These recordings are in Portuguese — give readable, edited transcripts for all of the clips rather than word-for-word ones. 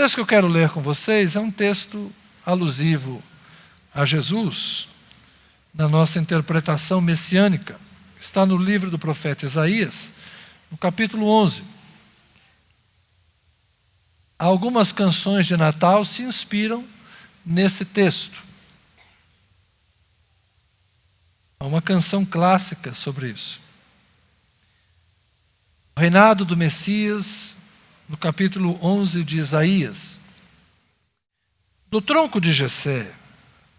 texto que eu quero ler com vocês é um texto alusivo a Jesus, na nossa interpretação messiânica. Está no livro do profeta Isaías, no capítulo 11. Algumas canções de Natal se inspiram nesse texto. Há uma canção clássica sobre isso. O reinado do Messias, no capítulo 11 de Isaías. Do tronco de Jessé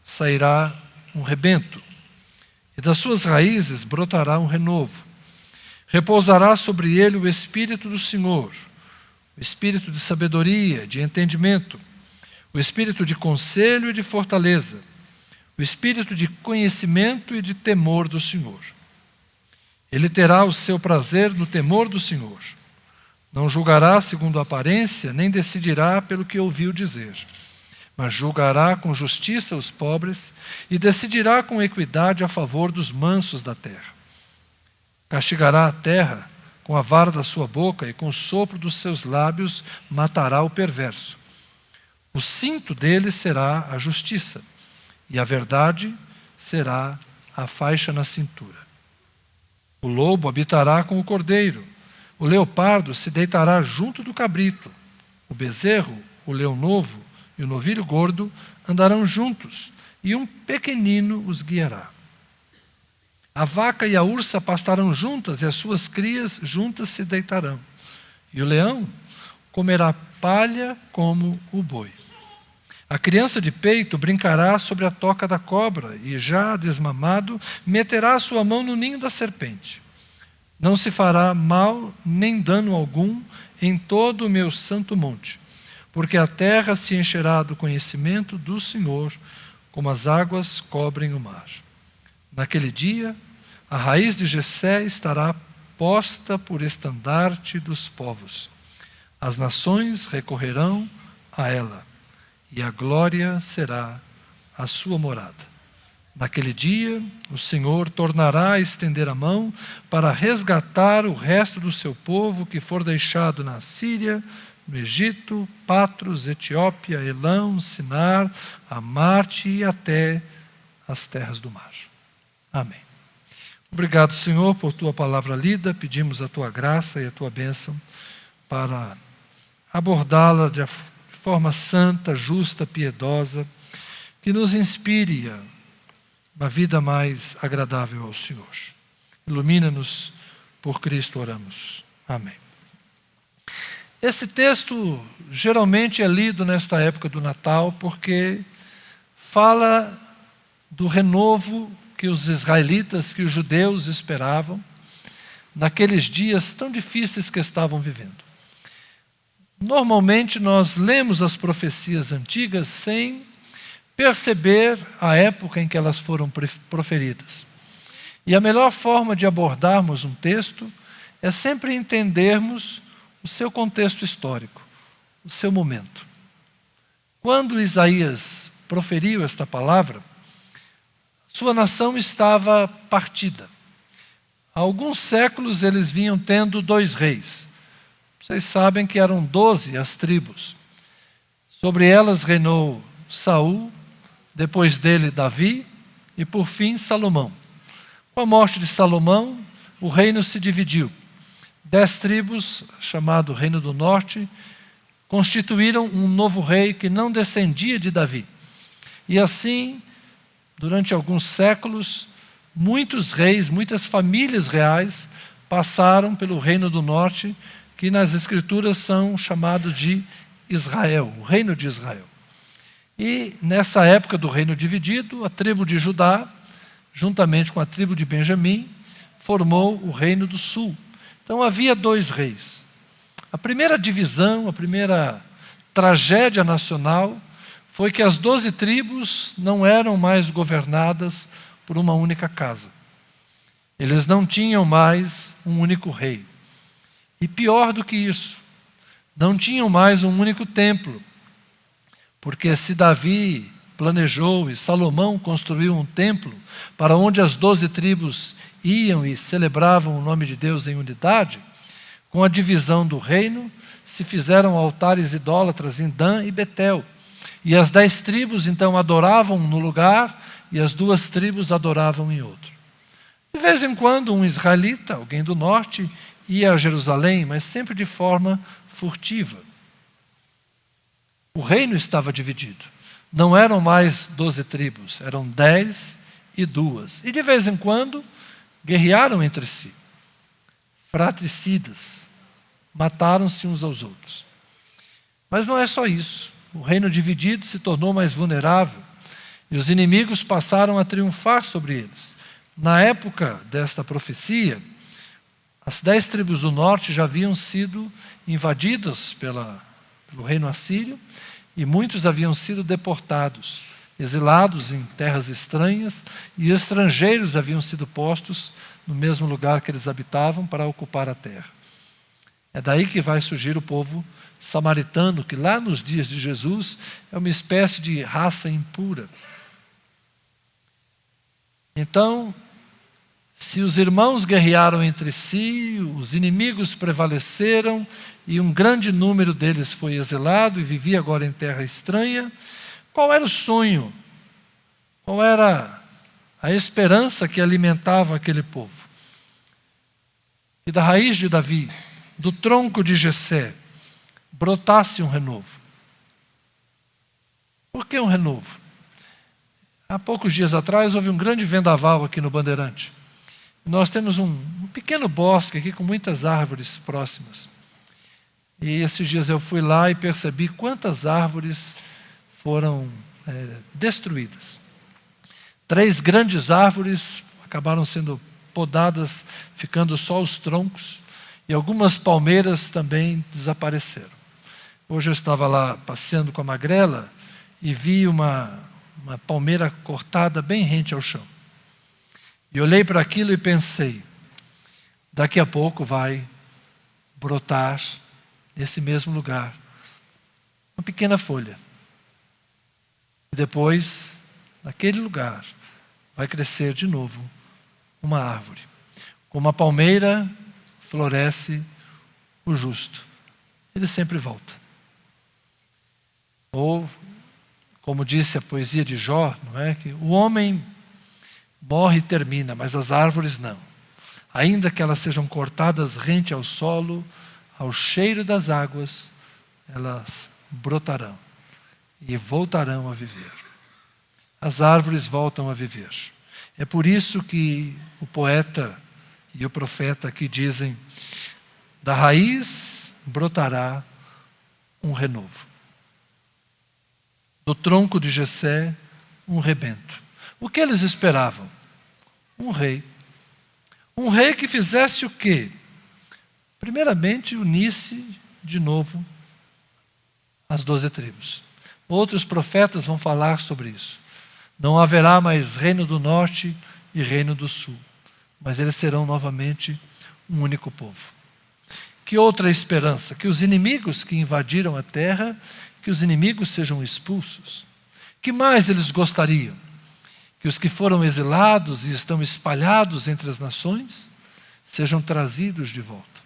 sairá um rebento, e das suas raízes brotará um renovo. Repousará sobre ele o Espírito do Senhor, o Espírito de sabedoria, de entendimento, o Espírito de conselho e de fortaleza, o Espírito de conhecimento e de temor do Senhor. Ele terá o seu prazer no temor do Senhor. Não julgará segundo a aparência, nem decidirá pelo que ouviu dizer, mas julgará com justiça os pobres e decidirá com equidade a favor dos mansos da terra. Castigará a terra com a vara da sua boca e com o sopro dos seus lábios matará o perverso. O cinto dele será a justiça, e a verdade será a faixa na cintura. O lobo habitará com o cordeiro, o leopardo se deitará junto do cabrito, o bezerro, o leão novo e o novilho gordo andarão juntos, e um pequenino os guiará. A vaca e a ursa pastarão juntas, e as suas crias juntas se deitarão. E o leão comerá palha como o boi. A criança de peito brincará sobre a toca da cobra, e já desmamado, meterá a sua mão no ninho da serpente. Não se fará mal nem dano algum em todo o meu santo monte, porque a terra se encherá do conhecimento do Senhor, como as águas cobrem o mar. Naquele dia, a raiz de Jessé estará posta por estandarte dos povos. As nações recorrerão a ela, e a glória será a sua morada. Naquele dia, o Senhor tornará a estender a mão para resgatar o resto do seu povo que for deixado na Síria, no Egito, Patros, Etiópia, Elão, Sinar, Amarte e até as terras do mar. Amém. Obrigado, Senhor, por tua palavra lida. Pedimos a tua graça e a tua bênção para abordá-la de forma santa, justa, piedosa, que nos inspire a uma vida mais agradável ao Senhor. Ilumina-nos, por Cristo oramos. Amém. Esse texto geralmente é lido nesta época do Natal porque fala do renovo que os israelitas, que os judeus esperavam naqueles dias tão difíceis que estavam vivendo. Normalmente nós lemos as profecias antigas sem perceber a época em que elas foram proferidas. E a melhor forma de abordarmos um texto é sempre entendermos o seu contexto histórico, o seu momento. Quando Isaías proferiu esta palavra, sua nação estava partida. Há alguns séculos eles vinham tendo 2 reis. Vocês sabem que eram 12 as tribos. Sobre elas reinou Saul, depois dele Davi e por fim Salomão. Com a morte de Salomão, o reino se dividiu. 10 tribos, chamado Reino do Norte, constituíram um novo rei que não descendia de Davi. E assim, durante alguns séculos, muitos reis, muitas famílias reais passaram pelo Reino do Norte, que nas Escrituras são chamados de Israel, o Reino de Israel. E nessa época do reino dividido, a tribo de Judá, juntamente com a tribo de Benjamim, formou o Reino do Sul. Então havia 2 reis. A primeira divisão, a primeira tragédia nacional foi que as 12 tribos não eram mais governadas por uma única casa. Eles não tinham mais um único rei. E pior do que isso, não tinham mais um único templo. Porque se Davi planejou e Salomão construiu um templo para onde as 12 tribos iam e celebravam o nome de Deus em unidade, Com a divisão do reino, se fizeram altares idólatras em Dan e Betel. E as 10 tribos então adoravam no lugar, e as 2 tribos adoravam em outro. De vez em quando, um israelita, alguém do norte, ia a Jerusalém, mas sempre de forma furtiva. O reino estava dividido. Não eram mais 12 tribos, eram 10 e 2. E de vez em quando, guerrearam entre si. Fratricidas. Mataram-se uns aos outros. Mas não é só isso. O reino dividido se tornou mais vulnerável e os inimigos passaram a triunfar sobre eles. Na época desta profecia, as 10 tribos do norte já haviam sido invadidas pelo reino assírio e muitos haviam sido deportados, exilados em terras estranhas, e estrangeiros haviam sido postos no mesmo lugar que eles habitavam para ocupar a terra. É daí que vai surgir o povo samaritano, que lá nos dias de Jesus é uma espécie de raça impura. Então, se os irmãos guerrearam entre si, os inimigos prevaleceram e um grande número deles foi exilado e vivia agora em terra estranha, qual era o sonho? Qual era a esperança que alimentava aquele povo? E da raiz de Davi, do tronco de Jessé, brotasse um renovo. Por que um renovo? Há poucos dias atrás houve um grande vendaval aqui no Bandeirante. Nós temos um pequeno bosque aqui com muitas árvores próximas. E esses dias eu fui lá e percebi quantas árvores foram destruídas. 3 grandes árvores acabaram sendo podadas, ficando só os troncos, e algumas palmeiras também desapareceram. Hoje eu estava lá passeando com a magrela e vi uma palmeira cortada bem rente ao chão. E olhei para aquilo e pensei, daqui a pouco vai brotar nesse mesmo lugar uma pequena folha. E depois, naquele lugar, vai crescer de novo uma árvore. Como a palmeira floresce o justo. Ele sempre volta. Ou, como disse a poesia de Jó, não é? Que o homem morre e termina, mas as árvores não. Ainda que elas sejam cortadas rente ao solo, ao cheiro das águas, elas brotarão e voltarão a viver. As árvores voltam a viver. É por isso que o poeta e o profeta aqui dizem: da raiz brotará um renovo. Do tronco de Jessé, um rebento. O que eles esperavam? Um rei. Um rei que fizesse o quê? Primeiramente, unisse de novo as 12 tribos. Outros profetas vão falar sobre isso. Não haverá mais reino do norte e reino do sul, mas eles serão novamente um único povo. Que outra esperança? Que os inimigos que invadiram a terra, que os inimigos sejam expulsos. Que mais eles gostariam? Que os que foram exilados e estão espalhados entre as nações sejam trazidos de volta.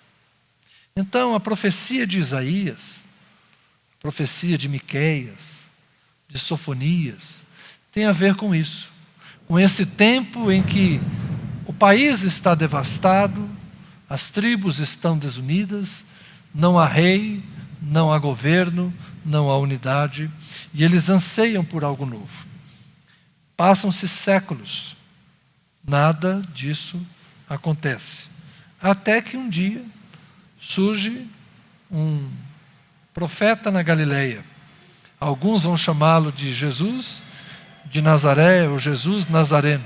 Então, a profecia de Isaías, a profecia de Miqueias, de Sofonias, tem a ver com isso. Com esse tempo em que o país está devastado, as tribos estão desunidas, não há rei, não há governo, não há unidade, e eles anseiam por algo novo. Passam-se séculos, nada disso acontece. Até que um dia surge um profeta na Galileia. Alguns vão chamá-lo de Jesus de Nazaré, ou Jesus Nazareno.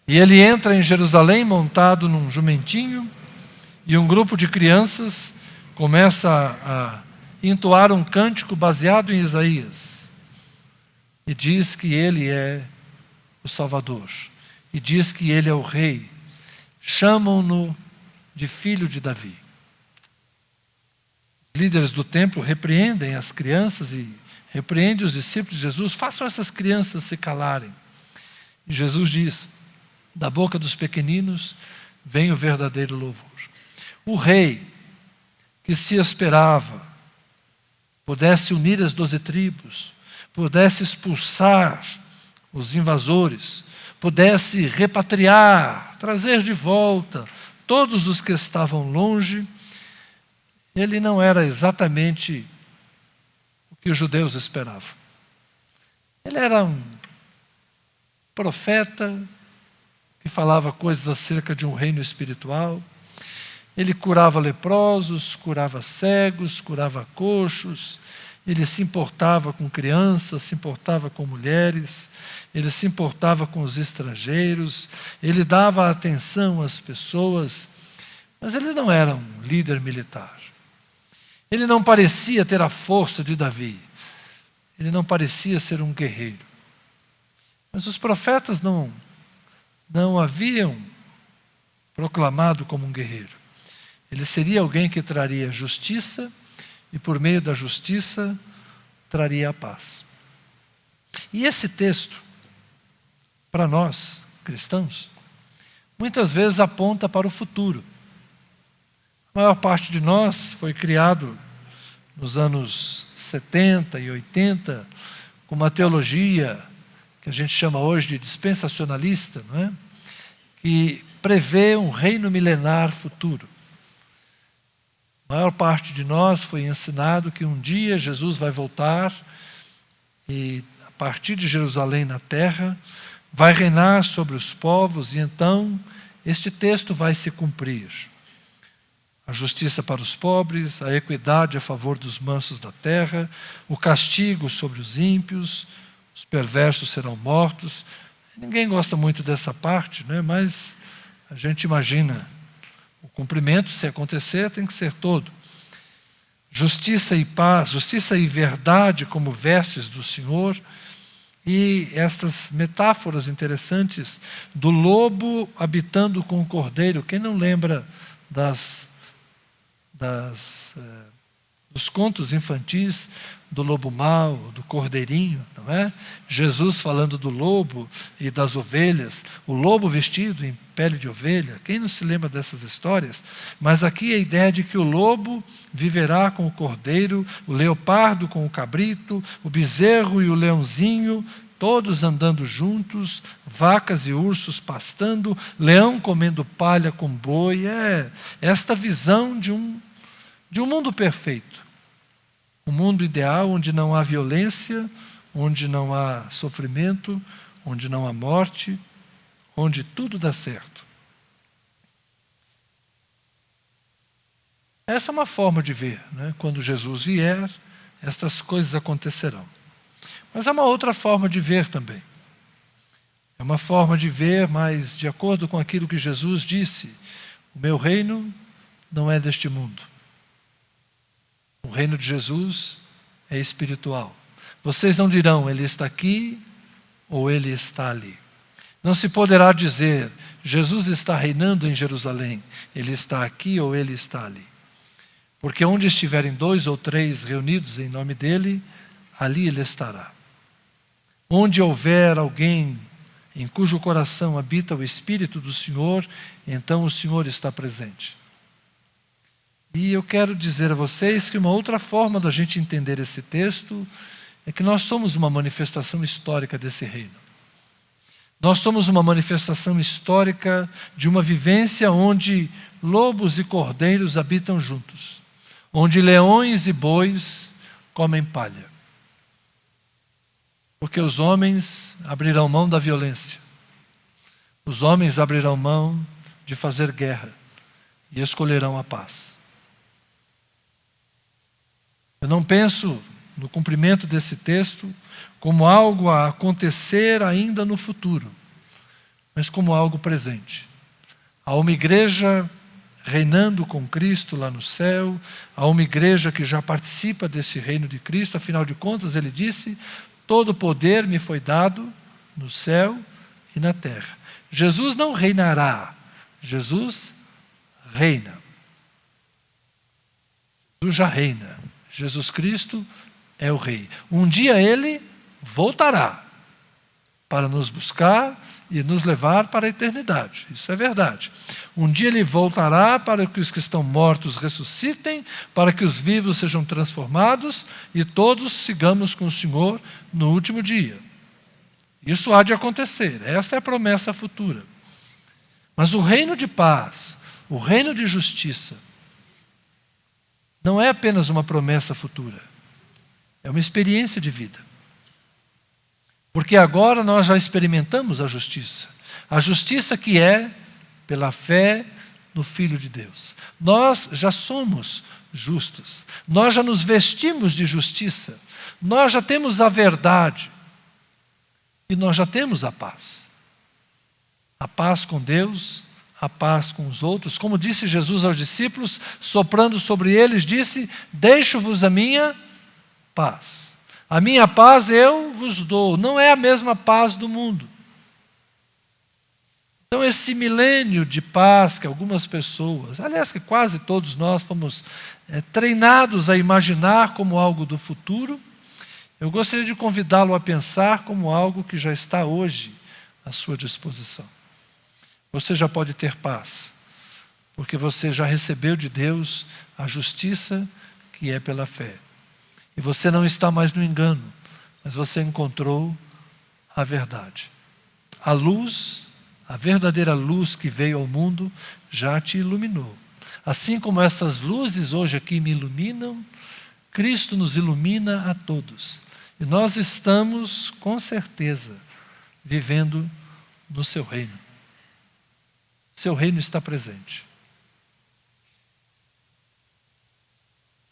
E ele entra em Jerusalém montado num jumentinho, e um grupo de crianças começa a entoar um cântico baseado em Isaías. E diz que ele é o Salvador. E diz que ele é o Rei. Chamam-no de filho de Davi. Os líderes do templo repreendem as crianças e repreendem os discípulos de Jesus. Façam essas crianças se calarem. E Jesus diz: da boca dos pequeninos vem o verdadeiro louvor. o rei que se esperava pudesse unir as 12 tribos, pudesse expulsar os invasores, pudesse repatriar, trazer de volta todos os que estavam longe, ele não era exatamente o que os judeus esperavam. Ele era um profeta que falava coisas acerca de um reino espiritual. Ele curava leprosos, curava cegos, curava coxos. Ele se importava com crianças, se importava com mulheres, ele se importava com os estrangeiros, ele dava atenção às pessoas, mas ele não era um líder militar. Ele não parecia ter a força de Davi, ele não parecia ser um guerreiro. Mas os profetas não haviam proclamado como um guerreiro. Ele seria alguém que traria justiça e, por meio da justiça, traria a paz. E esse texto, para nós, cristãos, muitas vezes aponta para o futuro. A maior parte de nós foi criado nos anos 70 e 80 com uma teologia que a gente chama hoje de dispensacionalista, não é? Que prevê um reino milenar futuro. A maior parte de nós foi ensinado que um dia Jesus vai voltar e, a partir de Jerusalém na terra, vai reinar sobre os povos, e então este texto vai se cumprir. A justiça para os pobres, a equidade a favor dos mansos da terra, o castigo sobre os ímpios, os perversos serão mortos. Ninguém gosta muito dessa parte, né? Mas a gente imagina. O cumprimento, se acontecer, tem que ser todo. Justiça e paz, justiça e verdade como vestes do Senhor. E estas metáforas interessantes do lobo habitando com o cordeiro. Quem não lembra dos contos infantis do lobo mau, do cordeirinho, não é? Jesus falando do lobo e das ovelhas, o lobo vestido em pele de ovelha. Quem não se lembra dessas histórias? Mas aqui a ideia de que o lobo viverá com o cordeiro, o leopardo com o cabrito, o bezerro e o leãozinho, todos andando juntos, vacas e ursos pastando, leão comendo palha com boi. É esta visão de um mundo perfeito. Um mundo ideal onde não há violência, onde não há sofrimento, onde não há morte, onde tudo dá certo. Essa é uma forma de ver, né? Quando Jesus vier, estas coisas acontecerão. Mas há uma outra forma de ver também. É uma forma de ver, mas de acordo com aquilo que Jesus disse: o meu reino não é deste mundo. O reino de Jesus é espiritual. Vocês não dirão, ele está aqui ou ele está ali. Não se poderá dizer, Jesus está reinando em Jerusalém, ele está aqui ou ele está ali. Porque onde estiverem 2 ou 3 reunidos em nome dele, ali ele estará. Onde houver alguém em cujo coração habita o Espírito do Senhor, então o Senhor está presente. E eu quero dizer a vocês que uma outra forma da gente entender esse texto é que nós somos uma manifestação histórica desse reino. Nós somos uma manifestação histórica de uma vivência onde lobos e cordeiros habitam juntos, onde leões e bois comem palha. Porque os homens abrirão mão da violência, os homens abrirão mão de fazer guerra e escolherão a paz. Eu não penso no cumprimento desse texto como algo a acontecer ainda no futuro, mas como algo presente. Há uma igreja reinando com Cristo lá no céu, há uma igreja que já participa desse reino de Cristo. Afinal de contas, ele disse: todo poder me foi dado no céu e na terra. Jesus não reinará, Jesus reina. Jesus já reina. Jesus Cristo é o Rei. Um dia ele voltará para nos buscar e nos levar para a eternidade. Isso é verdade. Um dia ele voltará para que os que estão mortos ressuscitem, para que os vivos sejam transformados e todos sigamos com o Senhor no último dia. Isso há de acontecer, essa é a promessa futura. Mas o reino de paz, o reino de justiça, não é apenas uma promessa futura, é uma experiência de vida. Porque agora nós já experimentamos a justiça que é pela fé no Filho de Deus. Nós já somos justos, nós já nos vestimos de justiça, nós já temos a verdade e nós já temos a paz. A paz com Deus, a paz com os outros. Como disse Jesus aos discípulos, soprando sobre eles, disse: deixo-vos a minha paz. A minha paz eu vos dou. Não é a mesma paz do mundo. Então esse milênio de paz que algumas pessoas, aliás que quase todos nós fomos treinados a imaginar como algo do futuro, eu gostaria de convidá-lo a pensar como algo que já está hoje à sua disposição. Você já pode ter paz, porque você já recebeu de Deus a justiça que é pela fé. E você não está mais no engano, mas você encontrou a verdade. A luz, a verdadeira luz que veio ao mundo, já te iluminou. Assim como essas luzes hoje aqui me iluminam, Cristo nos ilumina a todos. E nós estamos, com certeza, vivendo no seu reino. Seu reino está presente.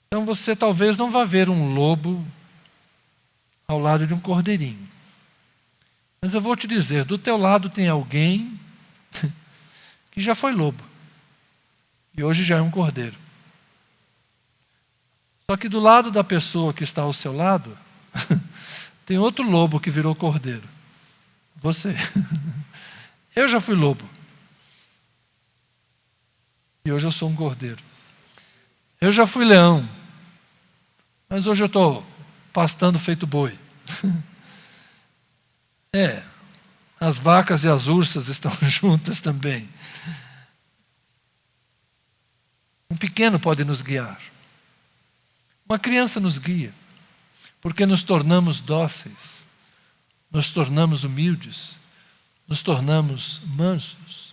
Então você talvez não vá ver um lobo ao lado de um cordeirinho. Mas eu vou te dizer, do teu lado tem alguém que já foi lobo. E hoje já é um cordeiro. Só que do lado da pessoa que está ao seu lado, tem outro lobo que virou cordeiro. Você. Eu já fui lobo. E hoje eu sou um cordeiro. Eu já fui leão. Mas hoje eu estou pastando feito boi. As vacas e as ursas estão juntas também. Um pequeno pode nos guiar. Uma criança nos guia. Porque nos tornamos dóceis. Nos tornamos humildes. Nos tornamos mansos.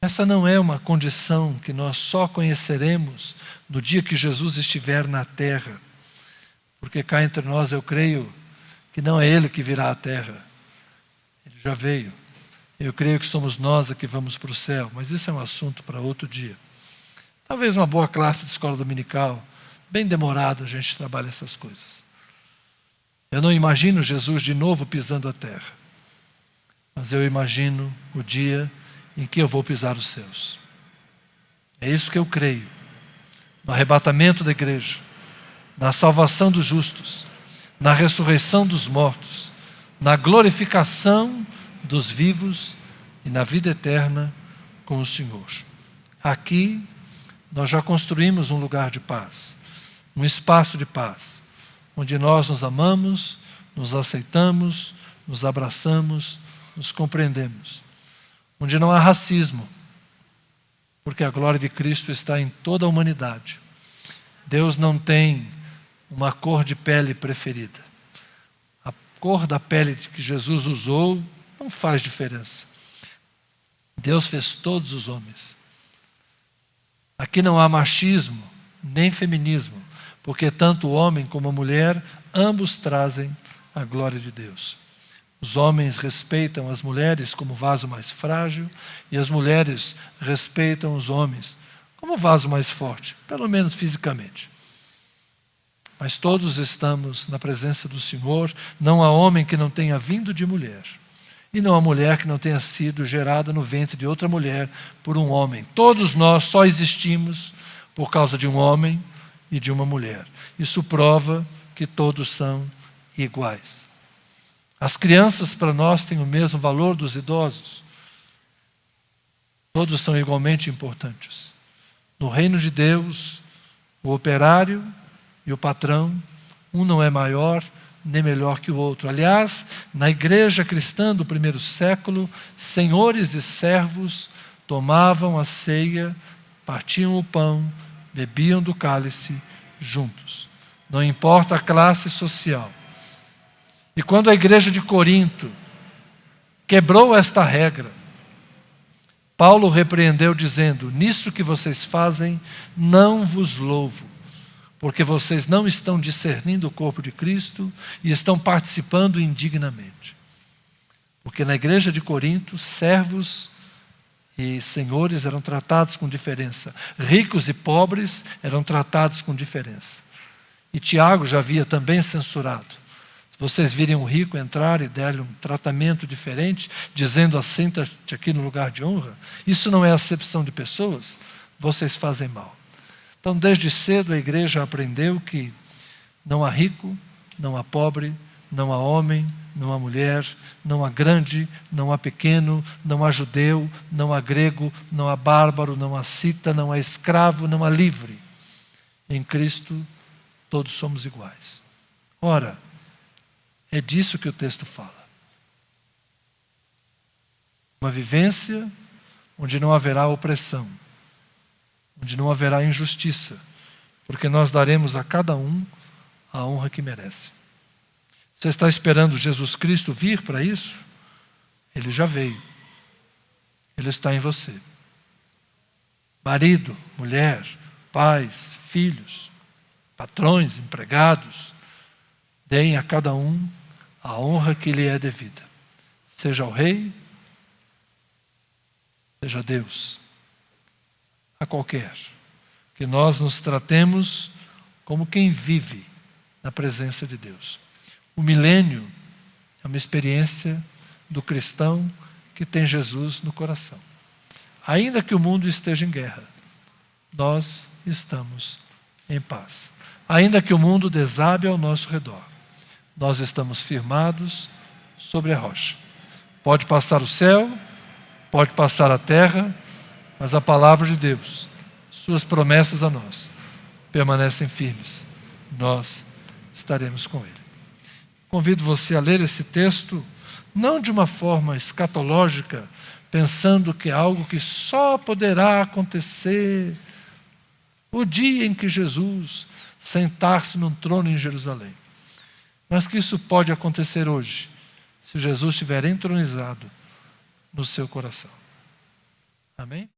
Essa não é uma condição que nós só conheceremos no dia que Jesus estiver na terra. Porque cá entre nós eu creio que não é Ele que virá à terra. Ele já veio. Eu creio que somos nós que vamos para o céu. Mas isso é um assunto para outro dia. Talvez uma boa classe de escola dominical. Bem demorado a gente trabalha essas coisas. Eu não imagino Jesus de novo pisando a terra. Mas eu imagino o dia em que eu vou pisar os céus. É isso que eu creio. No arrebatamento da igreja, na salvação dos justos, na ressurreição dos mortos, na glorificação dos vivos e na vida eterna com o Senhor. Aqui nós já construímos um lugar de paz, um espaço de paz, onde nós nos amamos, nos aceitamos, nos abraçamos, nos compreendemos. Onde não há racismo, porque a glória de Cristo está em toda a humanidade. Deus não tem uma cor de pele preferida. A cor da pele que Jesus usou não faz diferença. Deus fez todos os homens. Aqui não há machismo, nem feminismo, porque tanto o homem como a mulher, ambos trazem a glória de Deus. Os homens respeitam as mulheres como vaso mais frágil e as mulheres respeitam os homens como vaso mais forte, pelo menos fisicamente. Mas todos estamos na presença do Senhor. Não há homem que não tenha vindo de mulher e não há mulher que não tenha sido gerada no ventre de outra mulher por um homem. Todos nós só existimos por causa de um homem e de uma mulher. Isso prova que todos são iguais. As crianças para nós têm o mesmo valor dos idosos. Todos são igualmente importantes. No reino de Deus, o operário e o patrão, um não é maior nem melhor que o outro. Aliás, na igreja cristã do primeiro século, senhores e servos tomavam a ceia, partiam o pão, bebiam do cálice juntos. Não importa a classe social. E quando a igreja de Corinto quebrou esta regra, Paulo repreendeu dizendo: nisso que vocês fazem, não vos louvo, porque vocês não estão discernindo o corpo de Cristo e estão participando indignamente. Porque na igreja de Corinto, servos e senhores eram tratados com diferença. Ricos e pobres eram tratados com diferença. E Tiago já havia também censurado. Se vocês virem um rico entrar e der-lhe um tratamento diferente, dizendo assenta-te aqui no lugar de honra, isso não é acepção de pessoas, vocês fazem mal. Então, desde cedo a igreja aprendeu que não há rico, não há pobre, não há homem, não há mulher, não há grande, não há pequeno, não há judeu, não há grego, não há bárbaro, não há cita, não há escravo, não há livre. Em Cristo todos somos iguais. Ora, é disso que o texto fala. Uma vivência onde não haverá opressão, onde não haverá injustiça, porque nós daremos a cada um a honra que merece. Você está esperando Jesus Cristo vir para isso? Ele já veio. Ele está em você. Marido, mulher, pais, filhos, patrões, empregados, deem a cada um a honra que lhe é devida. Seja o rei, seja Deus, a qualquer. Que nós nos tratemos como quem vive na presença de Deus. O milênio é uma experiência do cristão que tem Jesus no coração. Ainda que o mundo esteja em guerra, nós estamos em paz. Ainda que o mundo desabe ao nosso redor, nós estamos firmados sobre a rocha. Pode passar o céu, pode passar a terra, mas a palavra de Deus, suas promessas a nós, permanecem firmes. Nós estaremos com Ele. Convido você a ler esse texto, não de uma forma escatológica, pensando que é algo que só poderá acontecer o dia em que Jesus sentar-se num trono em Jerusalém. Mas que isso pode acontecer hoje, se Jesus estiver entronizado no seu coração. Amém?